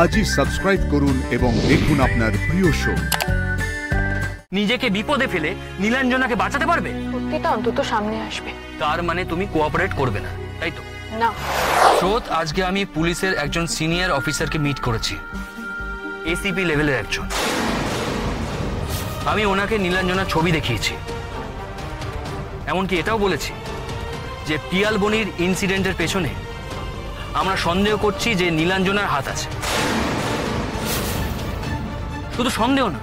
আজই সাবস্ক্রাইব করুন এবং দেখুন আপনার প্রিয় শো। নিজেকে বিপদে ফেলে নীলাঞ্জনাকে বাঁচাতে পারবে? সত্যিটা অন্তত সামনে আসবে। তার মানে তুমি কোঅপারেট করবে না, তাই তো? না। স্রোত, আজকে আমি পুলিশের একজন সিনিয়র অফিসারকে মিট করেছি, এসিপি লেভেলের একজন। আমি ওনাকে নীলাঞ্জনার ছবি দেখিয়েছি, এমনকি এটাও বলেছি যে পিয়ালবনির ইনসিডেন্টের পেছনে আমরা সন্দেহ করছি যে নীলাঞ্জনার হাত আছে। শুধু সন্দেহ না,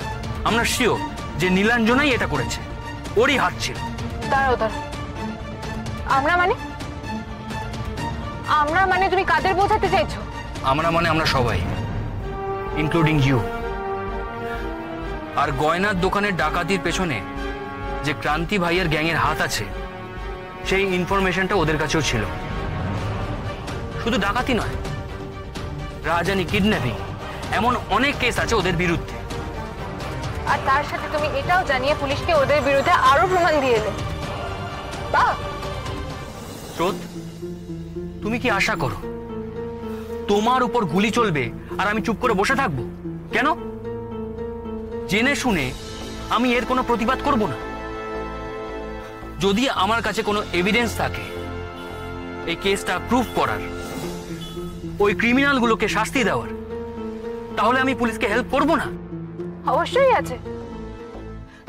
আমরা শিওর যে নীলাঞ্জনাই এটা করেছে, ওরই হাত ছিল। দাঁড়াও দাঁড়াও, আমরা মানে তুমি কাদের বোঝাতে চাইছো? আমরা সবাই, ইনক্লুডিং ইউ। আর গয়নার দোকানের ডাকাতির পেছনে যে ক্রান্তি ভাইয়ের গ্যাংয়ের হাত আছে, সেই ইনফরমেশনটা ওদের কাছেও ছিল। শুধু ডাকাতি নয়, রাজানি কিডন্যাপিং, এমন অনেক কেস আছে ওদের বিরুদ্ধে। আর তার সাথে তুমি এটাও জানিয়ে পুলিশকে ওদের বিরুদ্ধে আরো প্রমাণ দিয়ে এলে। বাহ! স্রোত, তুমি কি আশা করো তোমার উপর গুলি চলবে আর আমি চুপ করে বসে থাকবো? কেন? জেনে শুনে আমি এর কোনো প্রতিবাদ করব না। যদি আমার কাছে কোনো এভিডেন্স থাকে এই কেসটা প্রুফ করার, ওই ক্রিমিনালগুলোকে শাস্তি দেওয়ার, তাহলে আমি পুলিশকে হেল্প করব না? অবশ্যই আছে।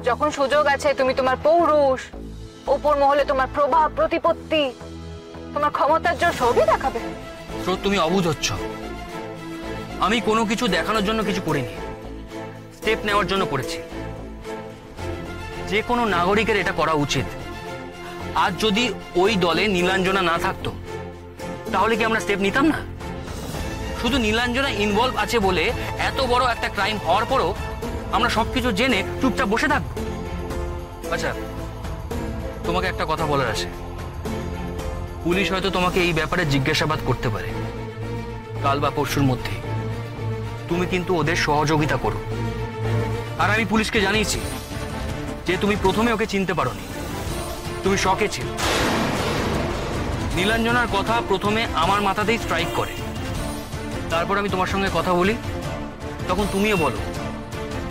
যখন সুযোগ আছে তুমি তোমার পৌরুষ, ওপর মহলে তোমার প্রভাব প্রতিপত্তি, তোমার ক্ষমতার জোর সবই দেখাবে। তো তুমি অবুঝ হচ্ছ। আমি কোনো কিছু দেখানোর জন্য কিছু করিনি, স্টেপ নেওয়ার জন্য করেছি। যে কোনো নাগরিকের এটা করা উচিত। আজ যদি ওই দলে নীলাঞ্জনা না থাকতো, তাহলে কি আমরা স্টেপ নিতাম না? শুধু নীলাঞ্জনা ইনভলভ আছে বলে এত বড় একটা ক্রাইম হওয়ার পরও আমরা সবকিছু জেনে চুপচাপ বসে থাকবো? আচ্ছা, তোমাকে একটা কথা বলার আছে। পুলিশ হয়তো তোমাকে এই ব্যাপারে জিজ্ঞাসাবাদ করতে পারে কাল বা পরশুর মধ্যে। তুমি কিন্তু ওদের সহযোগিতা করো। আর আমি পুলিশকে জানিয়েছি যে তুমি প্রথমে ওকে চিনতে পারোনি, তুমি শকে ছিল। নীলাঞ্জনার কথা প্রথমে আমার মাথাতেই স্ট্রাইক করে, তারপর আমি তোমার সঙ্গে কথা বলি, তখন তুমিও বলো,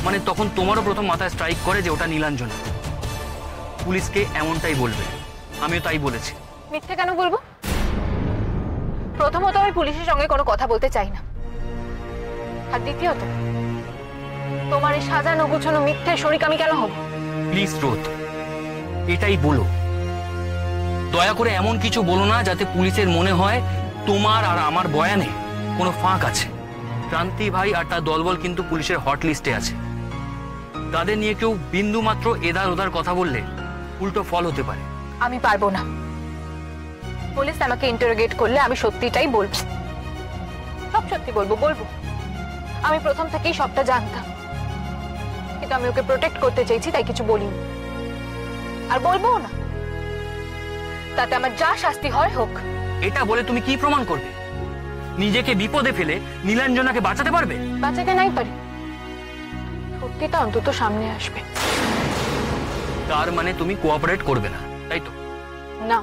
মানে তখন তোমারও প্রথম মাথায় স্ট্রাইক করে যে ওটা নীলাঞ্জনা। পুলিশকে এমনটাই বলবে, আমিও তাই বলেছি। মিথ্যে কেন বলবো? প্রথমত আমি পুলিশের সঙ্গে কোনো কথা বলতে চাই না, আর দ্বিতীয়ত তোমার এই সাজানো গুছানো মিথ্যে শরিক আমি কেন হব? প্লিজ স্রোত, এটাই বলো। দয়া করে এমন কিছু বলো না যাতে পুলিশের মনে হয় তোমার আর আমার বয়ানে কোনো ফাঁক আছে। ক্রান্তি ভাই আর তার দলবল কিন্তু পুলিশের হট লিস্টে আছে। তাদের নিয়ে কেউ বিন্দু মাত্র এদার ওদার কথা বললে উল্টো ফল হতে পারে। আমি পারবো না। পুলিশ আমাকে ইন্টারোগেট করলে আমি সত্যিটাই বলবো, সব সত্যি বলবো। আমি প্রথম থেকেই সবটা জানতাম, কিন্তু আমি ওকে প্রোটেক্ট করতে চেয়েছি, তাই কিছু বলিনি, আর বলবো না। তাতে আমার যা শাস্তি হয় হোক। এটা বলে তুমি কি প্রমাণ করবে? নিজেকে বিপদে ফেলে নীলাঞ্জনাকে বাঁচাতে পারবে? বাঁচাতে নাই পারি, সত্যিটা অন্তত সামনে আসবে। তার মানে তুমি কোঅপারেট করবে না, তাই তো? না।